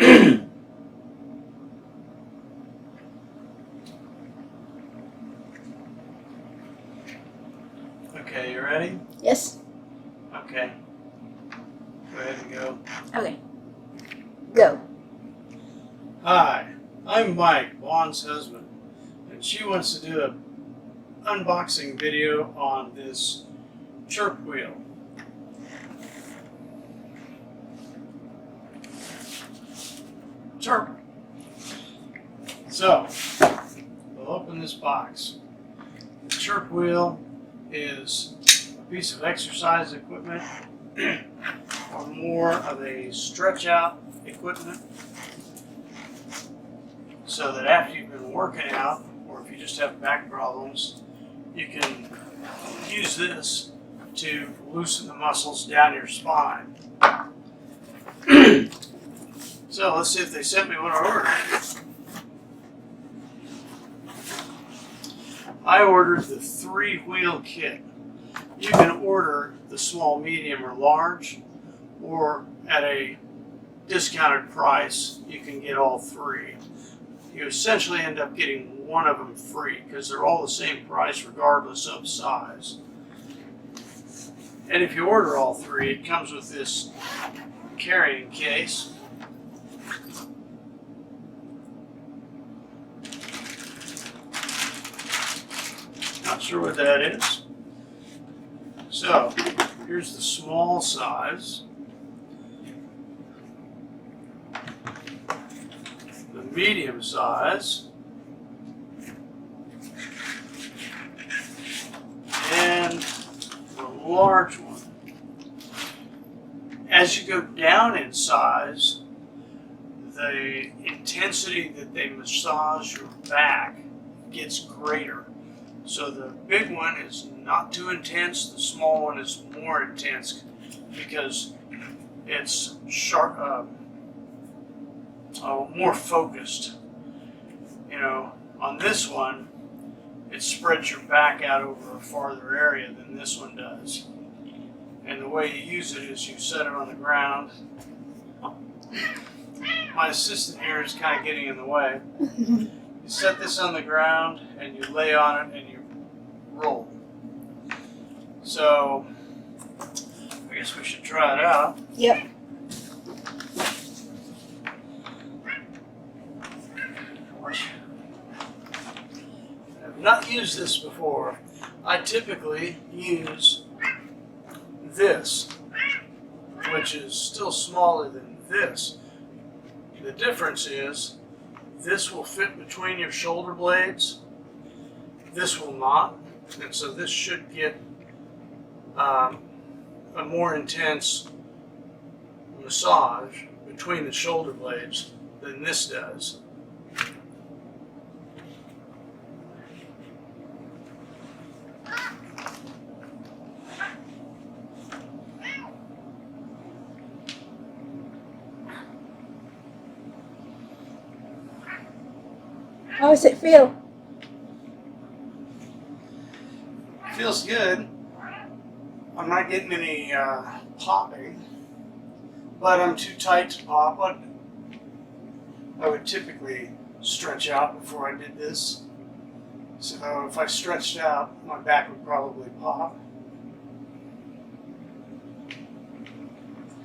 Okay, you ready? Yes. Okay. Go ahead and go. Okay. Go. Hi, I'm Mike, Vaughn's husband, and she wants to do an unboxing video on this Chirp wheel. Chirp! So, we'll open this box. The Chirp wheel is a piece of exercise equipment or more of a stretch out equipment so that after you've been working out or if you just have back problems, you can use this to loosen the muscles down your spine. So let's see if they sent me what I ordered. I ordered the 3-wheel kit. You can order the small, medium, or large, or at a discounted price, you can get all 3. You essentially end up getting one of them free because they're all the same price regardless of size. And if you order all 3, it comes with this carrying case. Not sure what that is. So, here's the small size. The medium size. And the large one. As you go down in size, the intensity that they massage your back gets greater. So the big one is not too intense, the small one is more intense because it's sharp, more focused. You know, on this one, it spreads your back out over a farther area than this one does. And the way you use it is you set it on the ground. My assistant here is kind of getting in the way. You set this on the ground and you lay on it and you roll. So, I guess we should try it out. Yep. I've not used this before. I typically use this, which is still smaller than this. The difference is this will fit between your shoulder blades. This will not. And so this should get a more intense massage between the shoulder blades than this does. How does it feel? Feels good. I'm not getting any popping, but I'm too tight to pop. I would typically stretch out before I did this. So if I stretched out, my back would probably pop.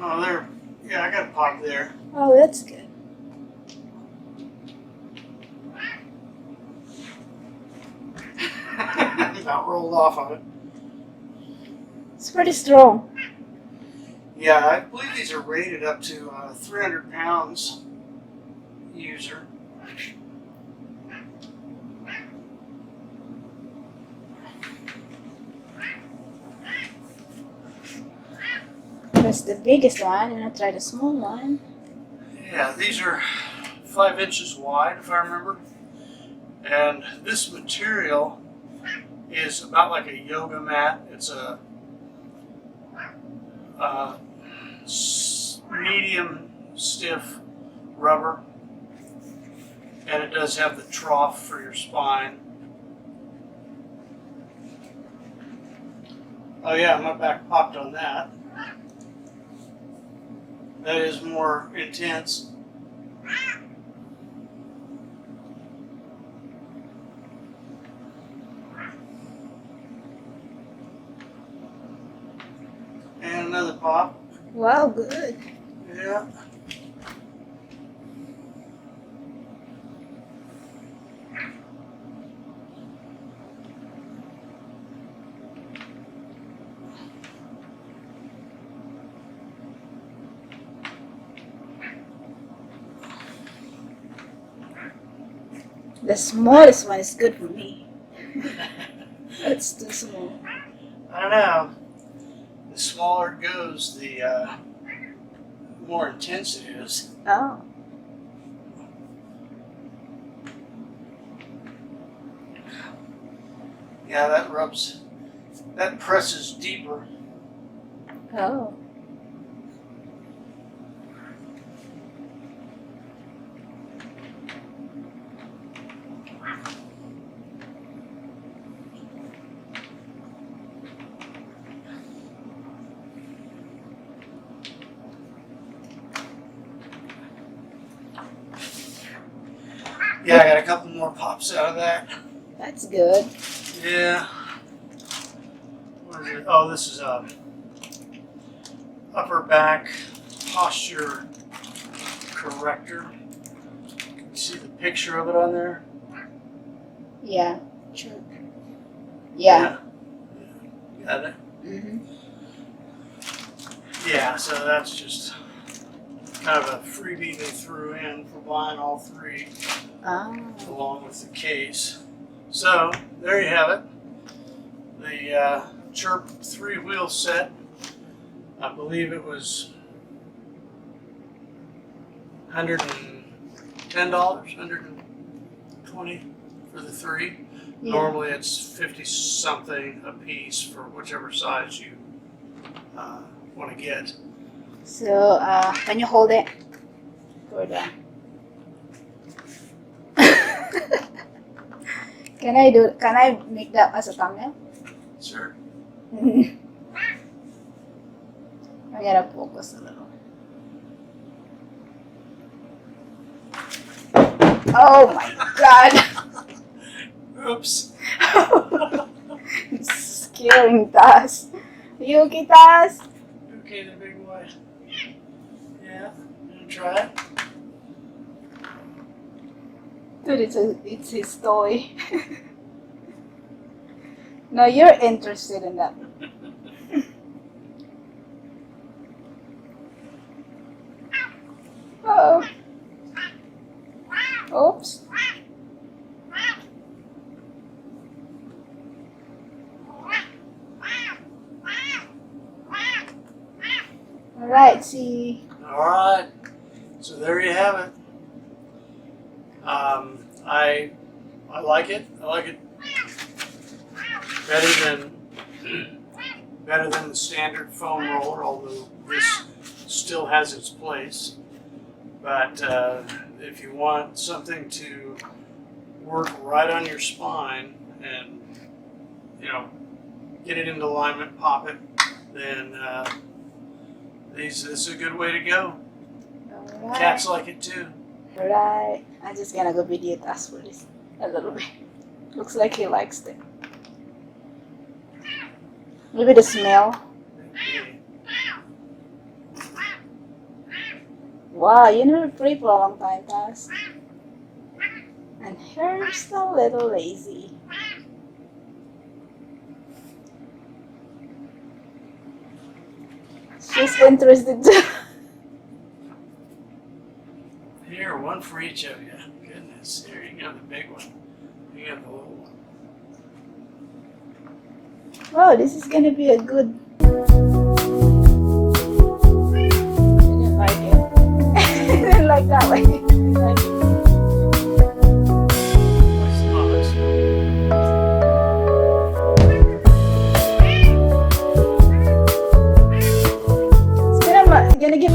Oh, there. Yeah, I got a pop there. Oh, that's good. About rolled off of it. It's pretty strong. Yeah, I believe these are rated up to 300 pounds user. That's the biggest one, and I tried the small one. Yeah, these are 5 inches wide, if I remember. And this material is about like a yoga mat. It's a medium stiff rubber, and it does have the trough for your spine. Oh yeah, my back popped on that. That is more intense. And another pop. Wow, good. Yeah. The smallest one is good for me. That's too small. I don't know. The smaller it goes, the more intense it is. Oh. Yeah, that presses deeper. Oh. Yeah, I got a couple more pops out of that. That's good. Yeah. What is it? Oh, this is upper back posture corrector. Can you see the picture of it on there? Yeah. Chirp. Yeah. Yeah. Got it? Mm-hmm. Yeah, so that's just kind of a freebie they threw in for buying all three Ah. along with the case. So there you have it. The Chirp 3-wheel set. I believe it was $110, $120 for the three. Yeah. Normally it's 50 something a piece for whichever size you want to get. So, can you hold it for the? Can I make that as a thumbnail? Sure. I gotta focus a little. Oh my god! Oops. It's scaring Taz. Are you okay, Taz? Okay, the big boy. Yeah. You wanna try it? Dude, it's his toy. Now you're interested in that. Oh. Oops. Alright, see. Alright. So there you have it. I like it. I like it better than the standard foam roller, although this still has its place. But if you want something to work right on your spine and, you know, get it into alignment, pop it, then this is a good way to go. Alright. Cats like it too. Alright. I'm just gonna go video Taz for this a little bit. Looks like he likes it. Maybe the smell. Wow, you never played for a long time, Taz. And her's a little lazy. She's interested too. Here, one for each of you. Goodness, here you go, the big one. You got the little one. Wow, this is gonna be a good. I didn't like it. I didn't like that way. It's gonna give.